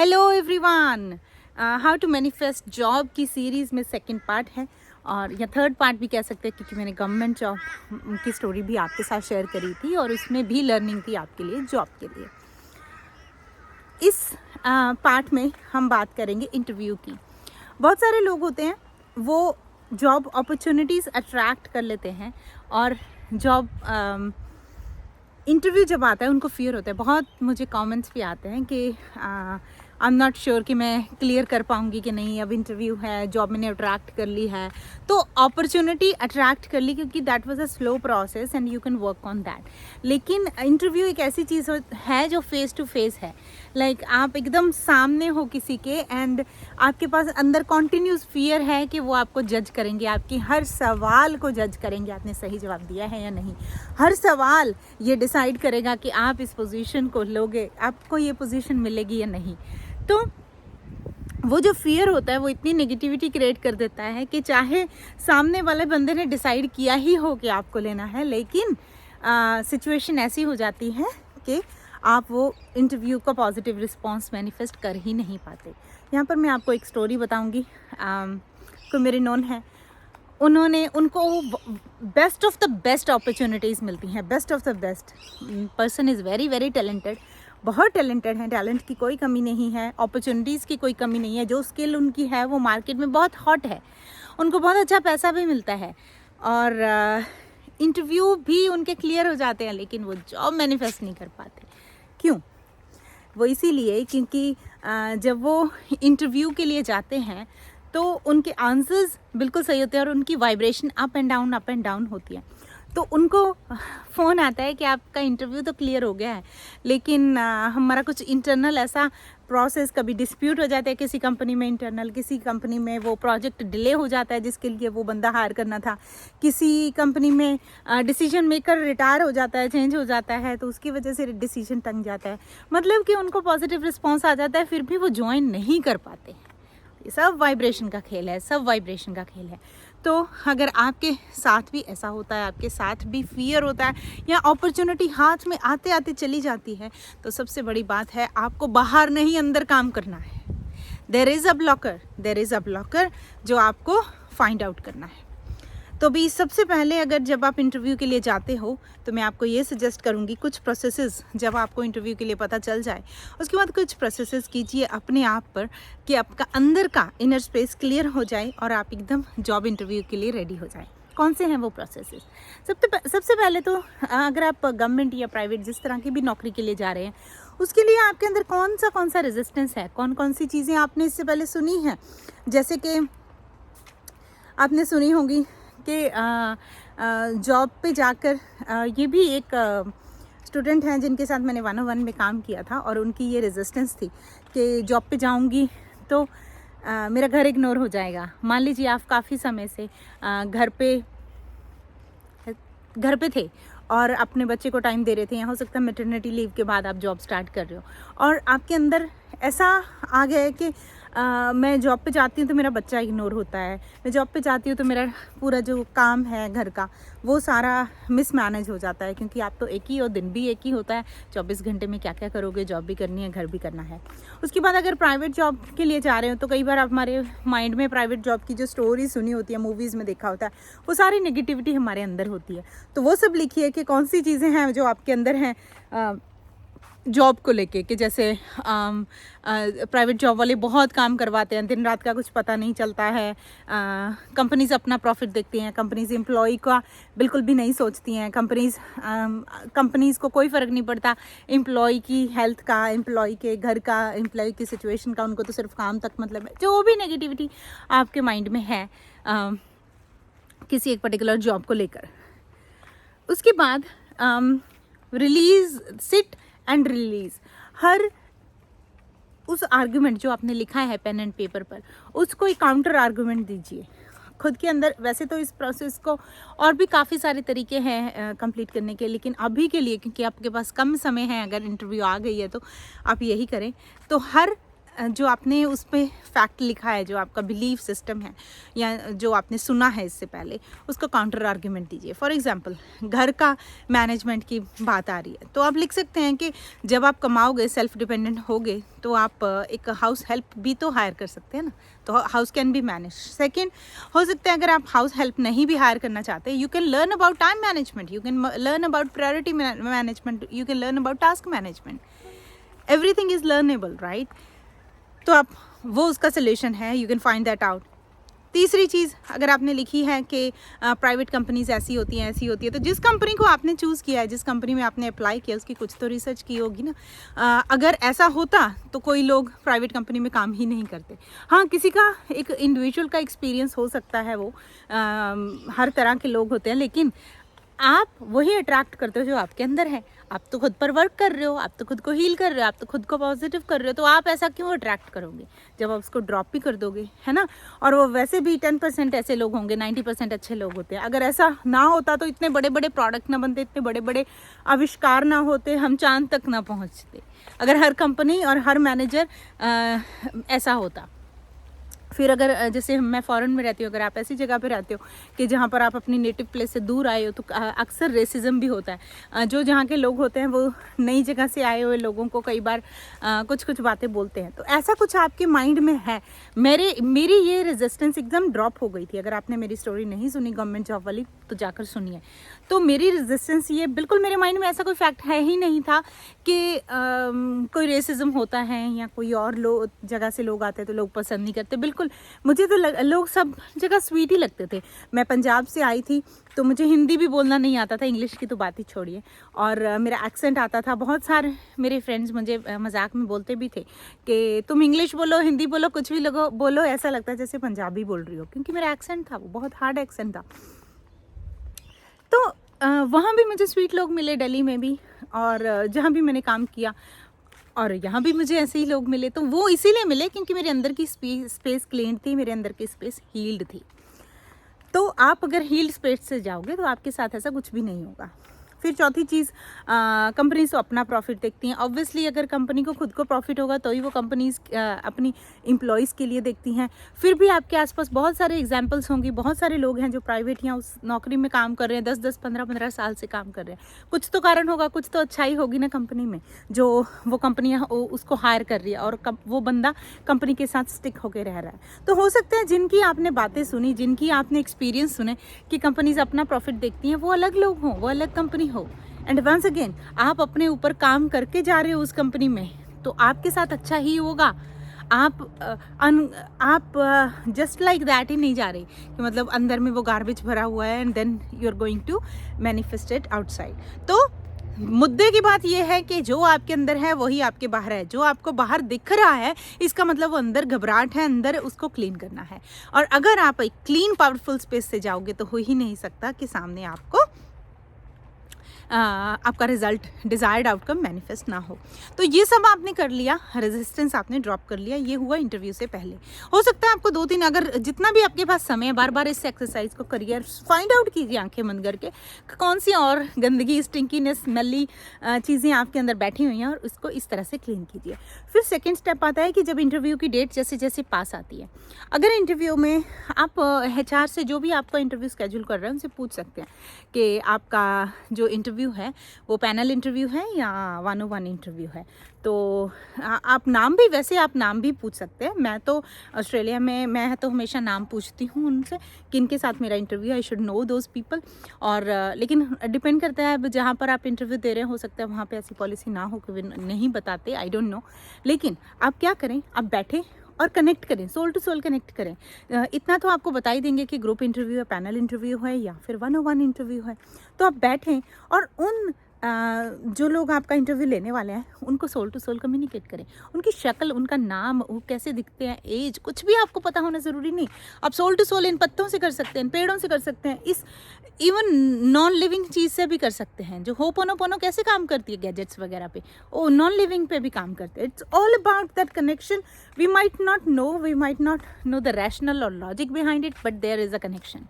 Hello everyone, how to manifest job की series में second part है और या थर्ड पार्ट भी कह सकते हैं, क्योंकि मैंने गवर्नमेंट जॉब की स्टोरी भी आपके साथ शेयर करी थी और उसमें भी लर्निंग थी आपके लिए जॉब के लिए। इस पार्ट में हम बात करेंगे इंटरव्यू की। बहुत सारे लोग होते हैं वो जॉब अपॉर्चुनिटीज़ अट्रैक्ट कर लेते हैं और जॉब इंटरव्यू जब आता है उनको फियर होता है। बहुत मुझे कमेंट्स भी आते हैं कि आई एम नॉट श्योर कि मैं क्लियर कर पाऊँगी कि नहीं, अब इंटरव्यू है, जॉब मैंने अट्रैक्ट कर ली है, तो अपॉर्चुनिटी अट्रैक्ट कर ली क्योंकि that was a slow process and you can work on that. लेकिन इंटरव्यू एक ऐसी चीज़ है जो फेस टू फेस है, लाइक आप एकदम सामने हो किसी के एंड आपके पास अंदर कॉन्टिन्यूस फियर है कि वो आपको जज करेंगे, आपकी हर सवाल को जज करेंगे, आपने सही जवाब दिया है या नहीं। हर सवाल ये डिसाइड करेगा कि आप इस पोजीशन को लोगे, आपको ये पोजीशन मिलेगी या नहीं। तो वो जो फियर होता है वो इतनी नेगेटिविटी क्रिएट कर देता है कि चाहे सामने वाले बंदे ने डिसाइड किया ही हो कि आपको लेना है, लेकिन सिचुएशन ऐसी हो जाती है कि आप वो इंटरव्यू का पॉजिटिव रिस्पांस मैनिफेस्ट कर ही नहीं पाते। यहाँ पर मैं आपको एक स्टोरी बताऊंगी। कोई मेरे नोन है, उनको best of the best opportunities मिलती हैं। Best of the best person is very very talented, बहुत टैलेंटेड हैं, टैलेंट की कोई कमी नहीं है, अपॉर्चुनिटीज़ की कोई कमी नहीं है। जो स्किल उनकी है वो मार्केट में बहुत हॉट है, उनको बहुत अच्छा पैसा भी मिलता है और इंटरव्यू भी उनके क्लियर हो जाते हैं, लेकिन वो जॉब मैनिफेस्ट नहीं कर पाते। क्यों? वो इसीलिए क्योंकि जब वो इंटरव्यू के लिए जाते हैं तो उनके आंसर्स बिल्कुल सही होते हैं और उनकी वाइब्रेशन अप एंड डाउन होती है। तो उनको फ़ोन आता है कि आपका इंटरव्यू तो क्लियर हो गया है, लेकिन हमारा कुछ इंटरनल ऐसा प्रोसेस, कभी डिस्प्यूट हो जाता है किसी कंपनी में इंटरनल, किसी कंपनी में वो प्रोजेक्ट डिले हो जाता है जिसके लिए वो बंदा हायर करना था, किसी कंपनी में डिसीजन मेकर रिटायर हो जाता है, चेंज हो जाता है, तो उसकी वजह से डिसीजन टंग जाता है। मतलब कि उनको पॉजिटिव रिस्पॉन्स आ जाता है, फिर भी वो ज्वाइन नहीं कर पाते। ये सब वाइब्रेशन का खेल है, सब वाइब्रेशन का खेल है। तो अगर आपके साथ भी ऐसा होता है, आपके साथ भी फियर होता है या अपॉर्चुनिटी हाथ में आते आते चली जाती है, तो सबसे बड़ी बात है आपको बाहर नहीं अंदर काम करना है। देयर इज़ अ ब्लॉकर जो आपको फाइंड आउट करना है। तो भी सबसे पहले अगर जब आप इंटरव्यू के लिए जाते हो तो मैं आपको ये सजेस्ट करूँगी, कुछ प्रोसेसेस जब आपको इंटरव्यू के लिए पता चल जाए उसके बाद कुछ प्रोसेसेस कीजिए अपने आप पर कि आपका अंदर का इनर स्पेस क्लियर हो जाए और आप एकदम जॉब इंटरव्यू के लिए रेडी हो जाए। कौन से हैं वो प्रोसेसेस? सबसे पहले तो अगर आप गवर्नमेंट या प्राइवेट जिस तरह की भी नौकरी के लिए जा रहे हैं, उसके लिए आपके अंदर कौन सा रेजिस्टेंस है, कौन सी चीज़ें आपने इससे पहले सुनी हैं। जैसे कि आपने सुनी होगी कि जॉब पे जाकर ये भी एक स्टूडेंट हैं जिनके साथ मैंने 101 में काम किया था और उनकी ये रेजिस्टेंस थी कि जॉब पे जाऊंगी तो मेरा घर इग्नोर हो जाएगा। मान लीजिए आप काफ़ी समय से घर पे थे और अपने बच्चे को टाइम दे रहे थे, या हो सकता है मैटरनिटी लीव के बाद आप जॉब स्टार्ट कर रहे हो और आपके अंदर ऐसा आ गया है कि मैं जॉब पे जाती हूँ तो मेरा बच्चा इग्नोर होता है, मैं जॉब पे जाती हूँ तो मेरा पूरा जो काम है घर का वो सारा मिसमैनेज हो जाता है, क्योंकि आप तो एक ही हो, दिन भी एक ही होता है, 24 घंटे में क्या क्या करोगे, जॉब भी करनी है, घर भी करना है। उसके बाद अगर प्राइवेट जॉब के लिए जा रहे हो तो कई बार हमारे माइंड में प्राइवेट जॉब की जो स्टोरी सुनी होती है, मूवीज़ में देखा होता है, वो सारी नेगेटिविटी हमारे अंदर होती है। तो वो सब लिखिए कि कौन सी चीज़ें हैं जो आपके अंदर हैं जॉब को लेके, कि जैसे प्राइवेट जॉब वाले बहुत काम करवाते हैं, दिन रात का कुछ पता नहीं चलता है, कंपनीज अपना प्रॉफिट देखती हैं, कंपनीज एम्प्लॉय का बिल्कुल भी नहीं सोचती हैं, कंपनीज को कोई फ़र्क नहीं पड़ता एम्प्लॉय की हेल्थ का, एम्प्लॉय के घर का, एम्प्लॉय की सिचुएशन का, उनको तो सिर्फ काम तक मतलब है। जो भी नेगेटिविटी आपके माइंड में है किसी एक पर्टिकुलर जॉब को लेकर, उसके बाद सिट एंड रिलीज हर उस आर्गुमेंट जो आपने लिखा है पेन एंड पेपर पर, उसको एक काउंटर आर्गुमेंट दीजिए खुद के अंदर। वैसे तो इस प्रोसेस को और भी काफ़ी सारे तरीके हैं कंप्लीट करने के, लेकिन अभी के लिए क्योंकि आपके पास कम समय है, अगर इंटरव्यू आ गई है तो आप यही करें। तो हर जो आपने उस पे फैक्ट लिखा है, जो आपका बिलीफ सिस्टम है या जो आपने सुना है इससे पहले, उसको काउंटर आर्ग्यूमेंट दीजिए। फॉर एग्जांपल घर का मैनेजमेंट की बात आ रही है तो आप लिख सकते हैं कि जब आप कमाओगे, सेल्फ डिपेंडेंट होगे, तो आप एक हाउस हेल्प भी तो हायर कर सकते हैं ना, तो house can be manage. Second, हो सकता है अगर आप हाउस हेल्प नहीं भी हायर करना चाहते, you can learn about time management, you can learn about priority management, you can learn about task management. Everything is learnable, right? तो आप वो उसका सोल्यूशन है, you can find that out. तीसरी चीज़, अगर आपने लिखी है कि प्राइवेट कंपनीज ऐसी होती हैं, ऐसी होती है, तो जिस कंपनी को आपने चूज़ किया है, जिस कंपनी में आपने अप्लाई किया, उसकी कुछ तो रिसर्च की होगी ना। अगर ऐसा होता तो कोई लोग प्राइवेट कंपनी में काम ही नहीं करते। हाँ, किसी का एक इंडिविजुअल का एक्सपीरियंस हो सकता है, वो हर तरह के लोग होते हैं, लेकिन आप वही अट्रैक्ट करते हो जो आपके अंदर है। आप तो खुद पर वर्क कर रहे हो, आप तो खुद को हील कर रहे हो, आप तो खुद को पॉजिटिव कर रहे हो, तो आप ऐसा क्यों अट्रैक्ट करोगे जब आप उसको ड्रॉप भी कर दोगे, है ना? और वो वैसे भी 10% ऐसे लोग होंगे, 90% अच्छे लोग होते हैं। अगर ऐसा ना होता तो इतने बड़े बड़े प्रोडक्ट ना बनते, इतने बड़े बड़े आविष्कार ना होते, हम चांद तक ना पहुँचते, अगर हर कंपनी और हर मैनेजर ऐसा होता। फिर अगर जैसे मैं फ़ॉरेन में रहती हूँ, अगर आप ऐसी जगह पे रहते हो कि जहाँ पर आप अपनी नेटिव प्लेस से दूर आए हो, तो अक्सर रेसिज्म भी होता है। जो जहाँ के लोग होते हैं वो नई जगह से आए हुए लोगों को कई बार कुछ कुछ बातें बोलते हैं। तो ऐसा कुछ आपके माइंड में है। मेरी ये रेजिस्टेंस एकदम ड्रॉप हो गई थी। अगर आपने मेरी स्टोरी नहीं सुनी गवर्नमेंट जॉब वाली, तो जाकर सुनिए। तो मेरी रेजिस्टेंस ये बिल्कुल, मेरे माइंड में ऐसा कोई फैक्ट है ही नहीं था कि कोई रेसिज्म होता है या कोई और जगह से लोग आते हैं तो लोग पसंद नहीं करते। बिल्कुल, मुझे तो लोग सब जगह स्वीट ही लगते थे। मैं पंजाब से आई थी तो मुझे हिंदी भी बोलना नहीं आता था, इंग्लिश की तो बात ही छोड़िए, और मेरा एक्सेंट आता था। बहुत सारे मेरे फ्रेंड्स मुझे मजाक में बोलते भी थे कि तुम इंग्लिश बोलो, हिंदी बोलो, कुछ भी बोलो, ऐसा लगता है जैसे पंजाबी बोल रही हो, क्योंकि मेरा एक्सेंट था, वो बहुत हार्ड एक्सेंट था। तो वहाँ भी मुझे स्वीट लोग मिले, दिल्ली में भी, और जहाँ भी मैंने काम किया, और यहाँ भी मुझे ऐसे ही लोग मिले। तो वो इसीलिए मिले क्योंकि मेरे अंदर की स्पेस क्लीन थी, मेरे अंदर की स्पेस हील्ड थी। तो आप अगर हील्ड स्पेस से जाओगे तो आपके साथ ऐसा कुछ भी नहीं होगा। फिर चौथी चीज़, कंपनीज तो अपना प्रॉफिट देखती हैं। ऑब्वियसली अगर कंपनी को खुद को प्रॉफिट होगा तो ही वो कंपनीज अपनी एम्प्लॉयज़ के लिए देखती हैं। फिर भी आपके आसपास बहुत सारे एग्जांपल्स होंगे, बहुत सारे लोग हैं जो प्राइवेट या उस नौकरी में काम कर रहे हैं, 10-10, 15-15 साल से काम कर रहे हैं। कुछ तो कारण होगा, कुछ तो अच्छाई होगी ना कंपनी में, जो वो कंपनियाँ उसको हायर कर रही है और वो बंदा कंपनी के साथ स्टिक होकर रह रहा है। तो हो सकता है जिनकी आपने बातें सुनी, जिनकी आपने एक्सपीरियंस सुने कि कंपनीज अपना प्रॉफिट देखती हैं, वो अलग लोग हों, वो अलग कंपनी हो। एंड वंस अगेन, आप अपने ऊपर काम करके जा रहे हो उस कंपनी में, तो आपके साथ अच्छा ही होगा। आप जस्ट लाइक दैट ही नहीं जा रहे कि मतलब अंदर में वो गार्बेज भरा हुआ है and then you are going to manifest it outside. तो मुद्दे की बात यह है कि जो आपके अंदर है वही आपके बाहर है। जो आपको बाहर दिख रहा है इसका मतलब वो अंदर घबराहट है, अंदर उसको क्लीन करना है। और अगर आप एक क्लीन पावरफुल स्पेस से जाओगे तो हो ही नहीं सकता कि सामने आपको आपका रिजल्ट, डिज़ायर्ड आउटकम मैनिफेस्ट ना हो। तो ये सब आपने कर लिया, रेजिस्टेंस आपने ड्रॉप कर लिया। ये हुआ इंटरव्यू से पहले। हो सकता है आपको 2-3, अगर जितना भी आपके पास समय है, बार बार इस एक्सरसाइज को करिए, फाइंड आउट कीजिए आंखें बंद करके कौन सी और गंदगी, स्टिंकीनेस, स्मेली चीज़ें आपके अंदर बैठी हुई हैं, और उसको इस तरह से क्लीन कीजिए। फिर सेकेंड स्टेप आता है कि जब इंटरव्यू की डेट जैसे जैसे पास आती है, अगर इंटरव्यू में आप HR से जो भी आपका इंटरव्यू स्केड्यूल कर रहे हैं उनसे पूछ सकते हैं कि आपका जो इंटरव्यू है वो पैनल इंटरव्यू है या 101 इंटरव्यू है। तो आप नाम भी पूछ सकते हैं। मैं तो ऑस्ट्रेलिया में, मैं तो हमेशा नाम पूछती हूँ उनसे किन के साथ मेरा interview, I should know those people. और लेकिन डिपेंड करता है जहाँ पर आप इंटरव्यू दे रहे हो सकता है वहाँ पे ऐसी पॉलिसी ना हो कि वे नहीं बताते, आई डोंट नो। लेकिन आप क्या करें, आप बैठे और कनेक्ट करें, सोल टू सोल कनेक्ट करें। इतना तो आपको बता ही देंगे कि ग्रुप इंटरव्यू है, पैनल इंटरव्यू है या फिर 101 इंटरव्यू है। तो आप बैठें और उन जो लोग आपका इंटरव्यू लेने वाले हैं उनको सोल टू सोल कम्युनिकेट करें। उनकी शक्ल, उनका नाम, वो कैसे दिखते हैं, एज, कुछ भी आपको पता होना ज़रूरी नहीं। आप सोल टू सोल इन पत्तों से कर सकते हैं, पेड़ों से कर सकते हैं, इस इवन नॉन लिविंग चीज़ से भी कर सकते हैं। जो होपोनोपोनो कैसे काम करती है गैजेट्स वगैरह पे, वो नॉन लिविंग पे भी काम करते हैं। It's all about that connection. We might not know the rational और logic behind it, but there is a connection.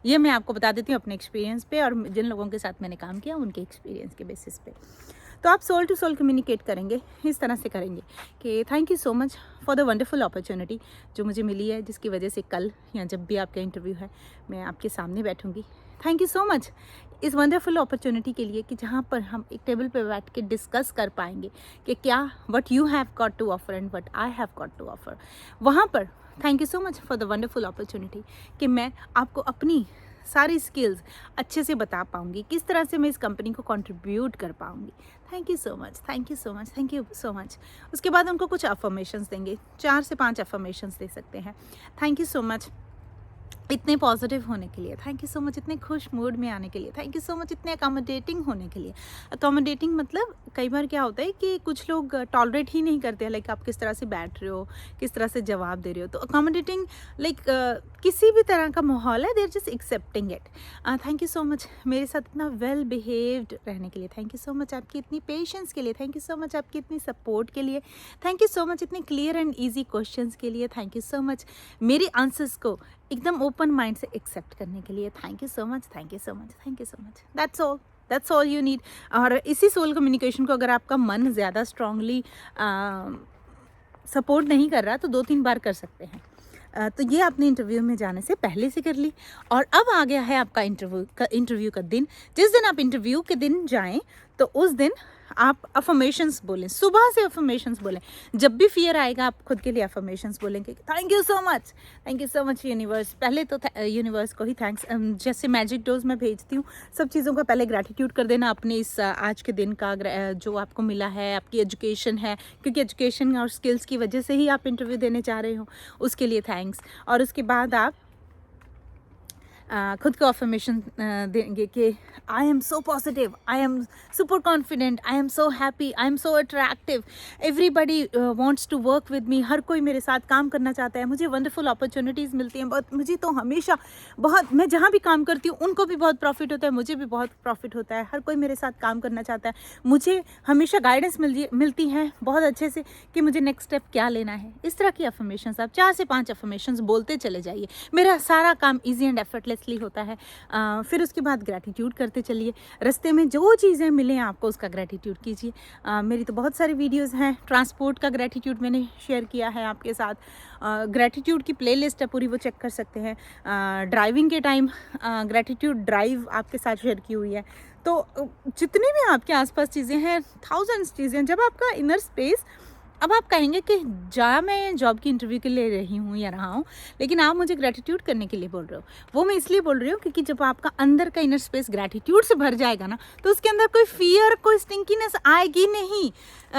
ये मैं आपको बता देती हूँ अपने एक्सपीरियंस पे और जिन लोगों के साथ मैंने काम किया उनके एक्सपीरियंस के बेसिस पे। तो आप सोल टू सोल कम्युनिकेट करेंगे, इस तरह से करेंगे कि thank you so much for the wonderful opportunity जो मुझे मिली है, जिसकी वजह से कल या जब भी आपका इंटरव्यू है मैं आपके सामने बैठूंगी। थैंक यू सो मच इस वंडरफुल अपॉर्चुनिटी के लिए कि जहाँ पर हम एक टेबल पे बैठ के डिस्कस कर पाएंगे कि क्या what you have got to offer and what I have got to offer. वहाँ पर thank you so much for the wonderful opportunity कि मैं आपको अपनी सारी स्किल्स अच्छे से बता पाऊँगी, किस तरह से मैं इस कंपनी को कंट्रीब्यूट कर पाऊँगी। Thank you so much, thank you so much, thank you so much. उसके बाद उनको कुछ अफर्मेशंस देंगे, 4 से 5 अफर्मेशंस दे सकते हैं। थैंक यू सो मच इतने पॉजिटिव होने के लिए, थैंक यू सो मच इतने खुश मूड में आने के लिए, थैंक यू सो मच इतने अकोमोडेटिंग होने के लिए। अकोमोडेटिंग मतलब कई बार क्या होता है कि कुछ लोग टॉलरेट ही नहीं करते हैं, लाइक आप किस तरह से बैठ रहे हो, किस तरह से जवाब दे रहे हो। तो अकोमोडेटिंग लाइक किसी भी तरह का माहौल है, there just accepting it. Thank you so much मेरे साथ इतना वेल बिहेव्ड रहने के लिए, थैंक यू सो मच आपकी इतनी पेशेंस के लिए, थैंक यू सो मच आपकी इतनी सपोर्ट के लिए, थैंक यू सो मच इतने क्लियर एंड ईजी क्वेश्चंस के लिए, थैंक यू सो मच मेरे आंसर्स को एकदम ओपन माइंड से एक्सेप्ट करने के लिए, thank you so much, thank you so much, thank you so much. That's all you need. और इसी सोल कम्युनिकेशन को अगर आपका मन ज़्यादा स्ट्रांगली सपोर्ट नहीं कर रहा तो 2-3 बार कर सकते हैं। तो ये आपने इंटरव्यू में जाने से पहले से कर ली। और अब आ गया है आपका इंटरव्यू का दिन। जिस दिन आप इंटरव्यू के दिन जाएं तो उस दिन आप अफर्मेशंस बोलें, सुबह से अफर्मेशंस बोलें। जब भी फियर आएगा आप खुद के लिए अफर्मेशंस बोलेंगे, thank you so much universe. पहले तो यूनिवर्स को ही थैंक्स, जैसे मैजिक डोज में भेजती हूँ, सब चीज़ों का पहले ग्रैटिट्यूड कर देना अपने इस आज के दिन का, जो आपको मिला है, आपकी एजुकेशन है, क्योंकि एजुकेशन और स्किल्स की वजह से ही आप इंटरव्यू देने जा रहे हो, उसके लिए थैंक्स। और उसके बाद आप खुद को अफर्मेशन देंगे कि I am so positive, I am super confident, I am so happy, I am so attractive, everybody wants to work with me. हर कोई मेरे साथ काम करना चाहता है, मुझे वंडरफुल अपॉर्चुनिटीज़ मिलती हैं बहुत, मुझे तो हमेशा बहुत, मैं जहाँ भी काम करती हूँ उनको भी बहुत प्रॉफिट होता है, मुझे भी बहुत प्रॉफिट होता है। हर कोई मेरे साथ काम करना चाहता है, मुझे हमेशा गाइडेंस मिलती है बहुत अच्छे से कि मुझे नेक्स्ट स्टेप क्या लेना है। इस तरह की अफर्मेशंस आप 4 से 5 अफर्मेशंस बोलते चले जाइए। मेरा सारा काम ईजी एंड एफर्टलेस होता है। फिर उसके बाद ग्रैटिट्यूड करते चलिए। रास्ते में जो चीज़ें मिलें आपको उसका ग्रैटिट्यूड कीजिए। मेरी तो बहुत सारी वीडियोस हैं, ट्रांसपोर्ट का ग्रैटिट्यूड मैंने शेयर किया है आपके साथ। ग्रैटिट्यूड की प्लेलिस्ट है पूरी, वो चेक कर सकते हैं। ड्राइविंग के टाइम ग्रैटिट्यूड ड्राइव आपके साथ शेयर की हुई है। तो जितनी भी आपके आसपास चीज़ें हैं, थाउजेंड्स चीज़ें, जब आपका इनर स्पेस, अब आप कहेंगे कि मैं जॉब की इंटरव्यू के लिए रही हूँ या रहा हूँ, लेकिन आप मुझे ग्रैटिट्यूड करने के लिए बोल रहे हो। वो मैं इसलिए बोल रही हूँ क्योंकि जब आपका अंदर का इनर स्पेस ग्रैटिट्यूड से भर जाएगा ना, तो उसके अंदर कोई फियर, कोई स्टिंकीनेस आएगी नहीं।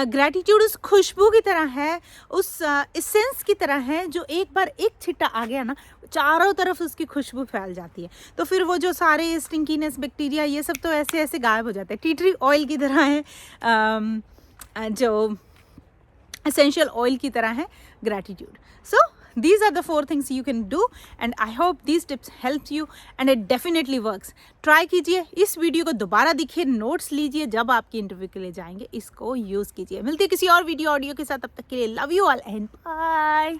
ग्रैटिट्यूड उस खुशबू की तरह है, उस एसेंस की तरह है, जो एक बार एक छिट्टा आ गया ना, चारों तरफ उसकी खुशबू फैल जाती है। तो फिर वो जो सारे स्टिंकीनेस, बैक्टीरिया, ये सब तो ऐसे ऐसे गायब हो जाते हैं। टी ट्री ऑयल की तरह है, जो essential oil की तरह है gratitude. So these are the 4 things you can do and I hope these tips helped you and it definitely works. Try कीजिए, इस वीडियो को दोबारा देखिए, नोट्स लीजिए, जब आपकी इंटरव्यू के लिए जाएंगे इसको यूज़ कीजिए। मिलते हैं किसी और वीडियो ऑडियो के साथ, तब तक के लिए love you all and bye.